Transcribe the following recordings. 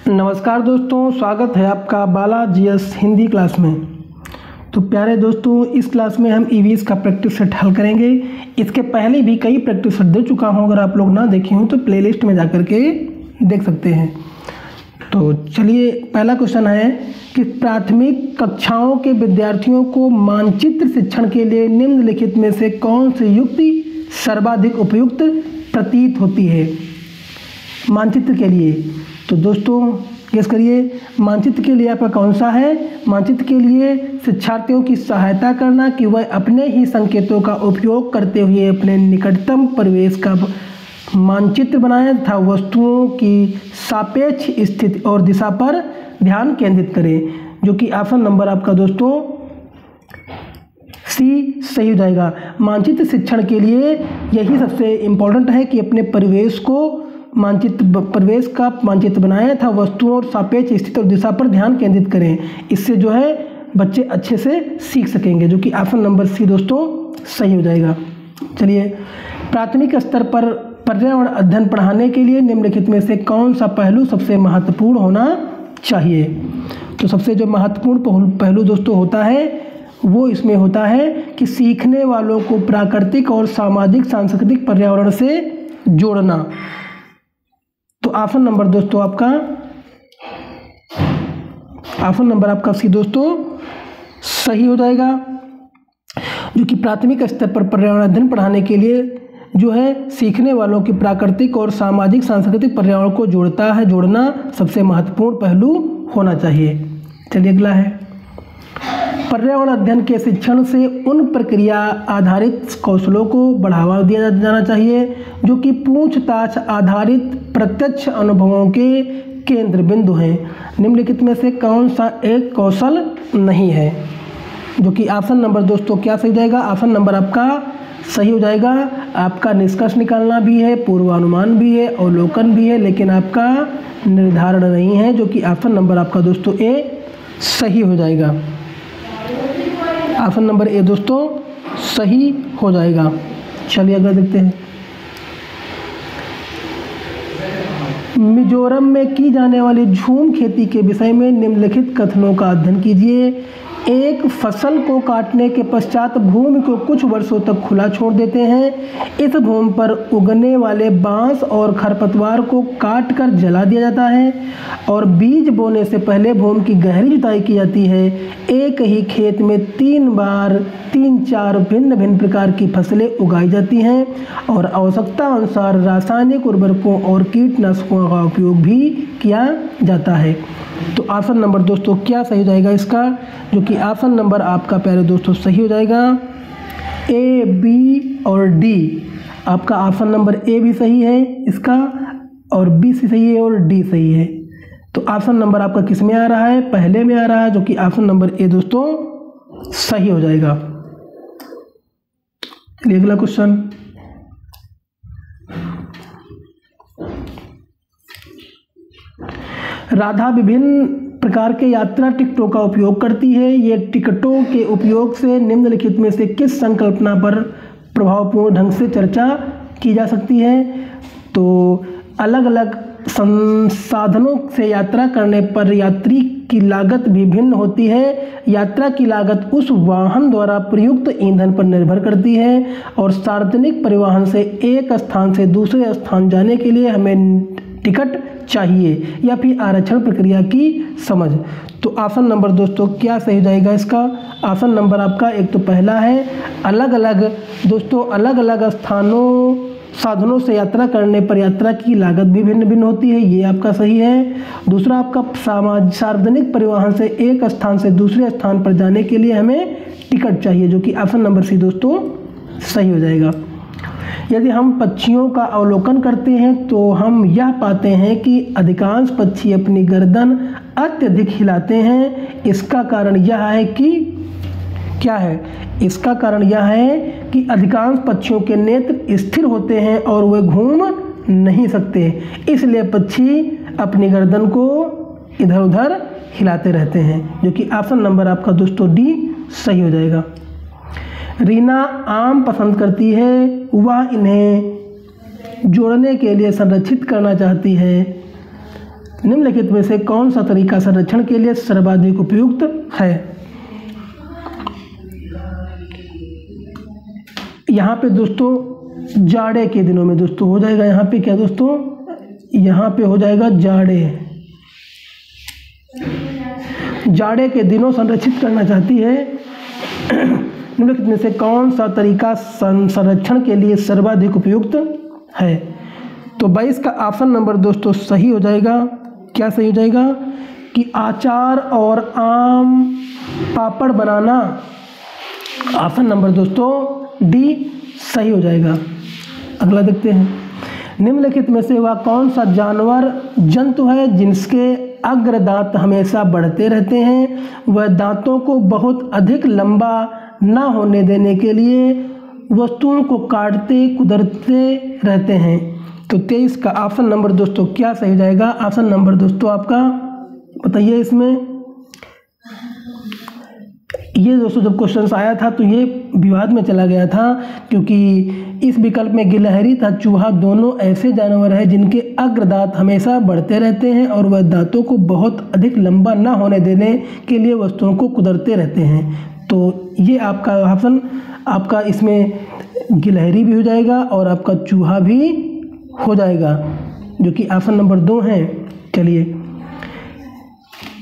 नमस्कार दोस्तों, स्वागत है आपका बाला जीएस हिंदी क्लास में। तो प्यारे दोस्तों, इस क्लास में हम ईवीएस का प्रैक्टिस सेट हल करेंगे। इसके पहले भी कई प्रैक्टिस सेट दे चुका हूं, अगर आप लोग ना देखे हों तो प्लेलिस्ट में जाकर के देख सकते हैं। तो चलिए, पहला क्वेश्चन है कि प्राथमिक कक्षाओं के विद्यार्थियों को मानचित्र शिक्षण के लिए निम्नलिखित में से कौन सी युक्ति सर्वाधिक उपयुक्त प्रतीत होती है मानचित्र के लिए। तो दोस्तों गेस करिए, मानचित्र के लिए आपका कौन सा है। मानचित्र के लिए शिक्षार्थियों की सहायता करना कि वह अपने ही संकेतों का उपयोग करते हुए अपने निकटतम परिवेश का मानचित्र बनाएं तथा वस्तुओं की सापेक्ष स्थिति और दिशा पर ध्यान केंद्रित करें, जो कि ऑप्शन नंबर आपका दोस्तों सी सही हो जाएगा। मानचित्र शिक्षण के लिए यही सबसे इम्पोर्टेंट है कि अपने परिवेश को परिवेश का मानचित्र बनाएं था वस्तुओं और सापेक्ष स्थिति और दिशा पर ध्यान केंद्रित करें। इससे जो है बच्चे अच्छे से सीख सकेंगे, जो कि ऑप्शन नंबर सी दोस्तों सही हो जाएगा। चलिए, प्राथमिक स्तर पर पर्यावरण अध्ययन पढ़ाने के लिए निम्नलिखित में से कौन सा पहलू सबसे महत्वपूर्ण होना चाहिए। तो सबसे जो महत्वपूर्ण पहलू दोस्तों होता है वो इसमें होता है कि सीखने वालों को प्राकृतिक और सामाजिक सांस्कृतिक पर्यावरण से जोड़ना। तो ऑप्शन नंबर दोस्तों आपका सी दोस्तों सही हो जाएगा, जो कि प्राथमिक स्तर पर पर्यावरण अध्ययन पढ़ाने के लिए जो है सीखने वालों की प्राकृतिक और सामाजिक सांस्कृतिक पर्यावरण को जोड़ना सबसे महत्वपूर्ण पहलू होना चाहिए। चलिए, अगला है, पर्यावरण अध्ययन के शिक्षण से उन प्रक्रिया आधारित कौशलों को बढ़ावा दिया जाना चाहिए जो कि पूछताछ आधारित प्रत्यक्ष अनुभवों के केंद्र बिंदु हैं। निम्नलिखित में से कौन सा एक कौशल नहीं है, जो कि ऑप्शन नंबर दोस्तों क्या सही हो जाएगा। ऑप्शन नंबर आपका सही हो जाएगा। आपका निष्कर्ष निकालना भी है, पूर्वानुमान भी है, अवलोकन भी है, लेकिन आपका निर्धारण नहीं है, जो कि ऑप्शन नंबर आपका दोस्तों ए सही हो जाएगा। ऑप्शन नंबर ए दोस्तों सही हो जाएगा। चलिए अगला देखते हैं। मिजोरम में की जाने वाली झूम खेती के विषय में निम्नलिखित कथनों का अध्ययन कीजिए। एक फसल को काटने के पश्चात भूमि को कुछ वर्षों तक खुला छोड़ देते हैं। इस भूमि पर उगने वाले बांस और खरपतवार को काट कर जला दिया जाता है और बीज बोने से पहले भूमि की गहरी जुताई की जाती है। एक ही खेत में 3-4 भिन्न भिन्न प्रकार की फसलें उगाई जाती हैं और आवश्यकता अनुसार रासायनिक उर्वरकों और कीटनाशकों का उपयोग भी किया जाता है। तो ऑप्शन नंबर दोस्तों क्या सही हो जाएगा इसका, जो कि ऑप्शन नंबर आपका प्यारे दोस्तों सही हो जाएगा। ए, बी और डी, आपका ऑप्शन नंबर ए भी सही है इसका, और बी सही है और डी सही है। तो ऑप्शन नंबर आपका किस में आ रहा है, पहले में आ रहा है, जो कि ऑप्शन नंबर ए दोस्तों सही हो जाएगा। चलिए अगला क्वेश्चन, राधा विभिन्न प्रकार के यात्रा टिकटों का उपयोग करती है। ये टिकटों के उपयोग से निम्नलिखित में से किस संकल्पना पर प्रभावपूर्ण ढंग से चर्चा की जा सकती है। तो अलग अलग संसाधनों से यात्रा करने पर यात्री की लागत भी भिन्न होती है। यात्रा की लागत उस वाहन द्वारा प्रयुक्त ईंधन पर निर्भर करती है और सार्वजनिक परिवहन से एक स्थान से दूसरे स्थान जाने के लिए हमें टिकट चाहिए या फिर आरक्षण प्रक्रिया की समझ। तो ऑप्शन नंबर दोस्तों क्या सही जाएगा इसका। ऑप्शन नंबर आपका एक तो पहला है, अलग अलग साधनों से यात्रा करने पर यात्रा की लागत भी भिन्न भिन्न होती है, ये आपका सही है। दूसरा आपका सार्वजनिक परिवहन से एक स्थान से दूसरे स्थान पर जाने के लिए हमें टिकट चाहिए, जो कि ऑप्शन नंबर सी दोस्तों सही हो जाएगा। यदि हम पक्षियों का अवलोकन करते हैं तो हम यह पाते हैं कि अधिकांश पक्षी अपनी गर्दन अत्यधिक हिलाते हैं। इसका कारण यह है कि क्या है, इसका कारण यह है कि अधिकांश पक्षियों के नेत्र स्थिर होते हैं और वे घूम नहीं सकते, इसलिए पक्षी अपनी गर्दन को इधर उधर हिलाते रहते हैं, जो कि ऑप्शन नंबर आपका दोस्तों डी सही हो जाएगा। रीना आम पसंद करती है, वह इन्हें जोड़ने के लिए संरक्षित करना चाहती है। निम्नलिखित में से कौन सा तरीका संरक्षण के लिए सर्वाधिक उपयुक्त है? यहाँ पे दोस्तों जाड़े के दिनों में दोस्तों हो जाएगा, यहाँ पे क्या दोस्तों, यहाँ पे हो जाएगा जाड़े के दिनों संरक्षित करना चाहती है। निम्नलिखित में से कौन सा तरीका संरक्षण के लिए सर्वाधिक उपयुक्त है? तो 22 का ऑप्शन नंबर दोस्तों सही हो जाएगा। क्या सही हो जाएगा कि अचार और आम पापड़ बनाना। ऑप्शन नंबर दोस्तों डी सही हो जाएगा। अगला देखते हैं, निम्नलिखित में से वह कौन सा जानवर जंतु है जिसके अग्र दांत हमेशा बढ़ते रहते हैं? वह दांतों को बहुत अधिक लंबा न होने देने के लिए वस्तुओं को काटते कुदरते रहते हैं। तो 23 का ऑप्शन नंबर दोस्तों क्या सही हो जाएगा? ऑप्शन नंबर दोस्तों आपका बताइए। इसमें ये दोस्तों जब क्वेश्चन आया था तो ये विवाद में चला गया था, क्योंकि इस विकल्प में गिलहरी तथा चूहा दोनों ऐसे जानवर हैं जिनके अग्र दांत हमेशा बढ़ते रहते हैं और वह दांतों को बहुत अधिक लंबा न होने देने के लिए वस्तुओं को कुदरते रहते हैं। तो ये आपका ऑप्शन, आपका इसमें गिलहरी भी हो जाएगा और आपका चूहा भी हो जाएगा, जो कि ऑप्शन नंबर 2 है। चलिए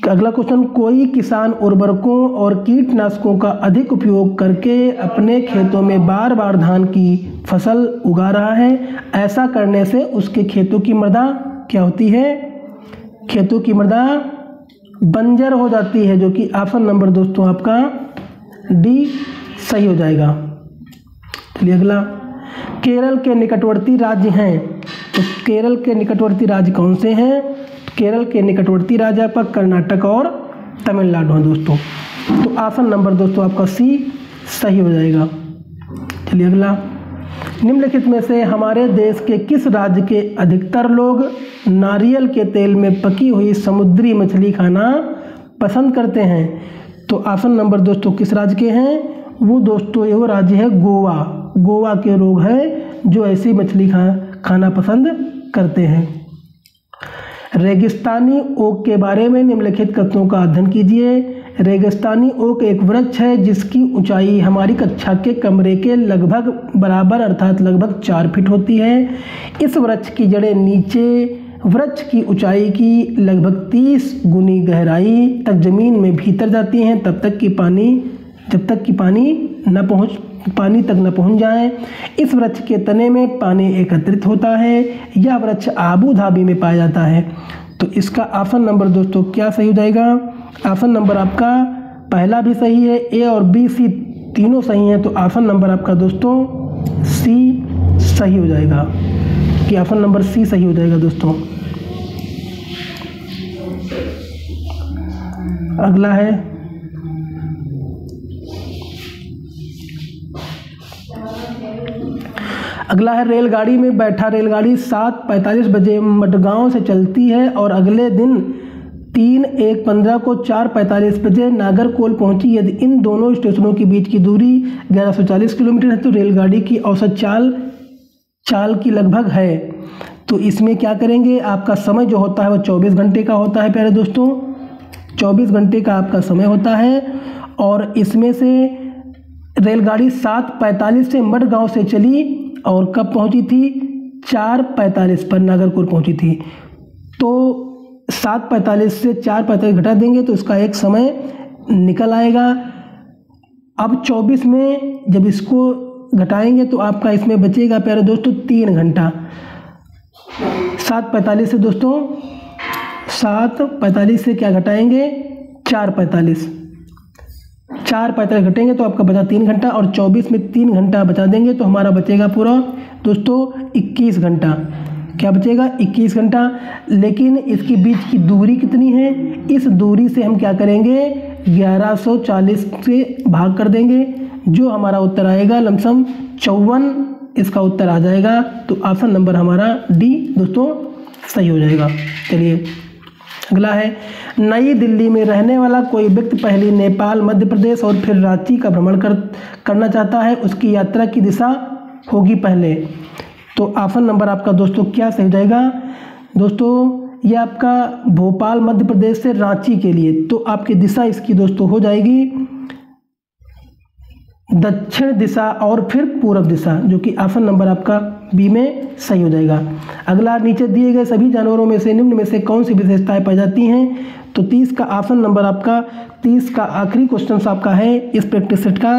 अगला क्वेश्चन, कोई किसान उर्वरकों और कीटनाशकों का अधिक उपयोग करके अपने खेतों में बार बार धान की फसल उगा रहा है। ऐसा करने से उसके खेतों की मृदा क्या होती है? खेतों की मृदा बंजर हो जाती है, जो कि ऑप्शन नंबर दोस्तों आपका डी सही हो जाएगा। चलिए अगला, केरल के निकटवर्ती राज्य हैं, तो केरल के निकटवर्ती राज्य कौन से हैं? केरल के निकटवर्ती राज्य आपका कर्नाटक और तमिलनाडु है दोस्तों। तो ऑप्शन नंबर दोस्तों आपका सी सही हो जाएगा। चलिए अगला, निम्नलिखित में से हमारे देश के किस राज्य के अधिकतर लोग नारियल के तेल में पकी हुई समुद्री मछली खाना पसंद करते हैं? तो ऑप्शन नंबर दोस्तों किस राज्य के हैं? वो दोस्तों वो राज्य है गोवा। गोवा के लोग हैं जो ऐसी मछली खाना पसंद करते हैं। रेगिस्तानी ओक के बारे में निम्नलिखित कथनों का अध्ययन कीजिए। रेगिस्तानी ओक एक वृक्ष है जिसकी ऊंचाई हमारी कक्षा के कमरे के लगभग बराबर अर्थात लगभग 4 फीट होती है। इस वृक्ष की जड़ें नीचे वृक्ष की ऊंचाई की लगभग 30 गुनी गहराई तक जमीन में भीतर जाती हैं जब तक कि पानी तक न पहुंच जाए। इस वृक्ष के तने में पानी एकत्रित होता है। यह वृक्ष आबू धाबी में पाया जाता है। तो इसका ऑप्शन नंबर दोस्तों क्या सही हो जाएगा? ऑप्शन नंबर आपका पहला भी सही है, ए और बी सी तीनों सही हैं। तो ऑप्शन नंबर आपका दोस्तों सी सही हो जाएगा, कि ऑप्शन नंबर सी सही हो जाएगा दोस्तों। अगला है, रेलगाड़ी में बैठा रेलगाड़ी 7:45 बजे मडगांव से चलती है और अगले दिन 3/1/15 को 4:45 बजे नागरकोल पहुंची। यदि इन दोनों स्टेशनों के बीच की दूरी 1140 किलोमीटर है तो रेलगाड़ी की औसत चाल की लगभग है। तो इसमें क्या करेंगे, आपका समय जो होता है वह 24 घंटे का होता है प्यारे दोस्तों। 24 घंटे का आपका समय होता है और इसमें से रेलगाड़ी 7:45 से मडगांव से चली और कब पहुंची थी? 4:45 पर नागरकोल पहुंची थी। तो 7:45 से 4:45 घटा देंगे तो इसका एक समय निकल आएगा। अब 24 में जब इसको घटाएंगे तो आपका इसमें बचेगा प्यारे दोस्तों 3 घंटा। 7:45 से दोस्तों 7:45 से क्या घटाएंगे? 4:45 घटेंगे तो आपका बचा 3 घंटा और 24 में 3 घंटा बचा देंगे तो हमारा बचेगा पूरा दोस्तों 21 घंटा। क्या बचेगा? 21 घंटा। लेकिन इसके बीच की दूरी कितनी है? इस दूरी से हम क्या करेंगे? 1140 से भाग कर देंगे, जो हमारा उत्तर आएगा लमसम 54 इसका उत्तर आ जाएगा। तो ऑप्शन नंबर हमारा डी दोस्तों सही हो जाएगा। चलिए अगला है, नई दिल्ली में रहने वाला कोई व्यक्ति पहले नेपाल, मध्य प्रदेश और फिर रांची का भ्रमण करना चाहता है। उसकी यात्रा की दिशा होगी पहले। तो ऑप्शन नंबर आपका दोस्तों क्या सही हो जाएगा? दोस्तों ये आपका भोपाल मध्य प्रदेश से रांची के लिए, तो आपकी दिशा इसकी दोस्तों हो जाएगी दक्षिण दिशा और फिर पूर्व दिशा, जो कि ऑप्शन नंबर आपका बी में सही हो जाएगा। अगला, नीचे दिए गए सभी जानवरों में से निम्न में से कौन सी विशेषताएं पाई जाती हैं? तो 30 का ऑप्शन नंबर आपका 30 का आखिरी क्वेश्चन आपका है इस प्रैक्टिस सेट का,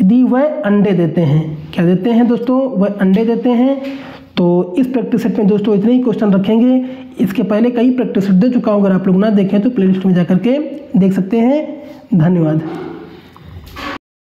यदि वह अंडे देते हैं। क्या देते हैं दोस्तों? वह अंडे देते हैं। तो इस प्रैक्टिस सेट में दोस्तों इतने ही क्वेश्चन रखेंगे। इसके पहले कई प्रैक्टिस सेट दे चुका हूँ, अगर आप लोग ना देखें तो प्लेलिस्ट में जाकर के देख सकते हैं। धन्यवाद।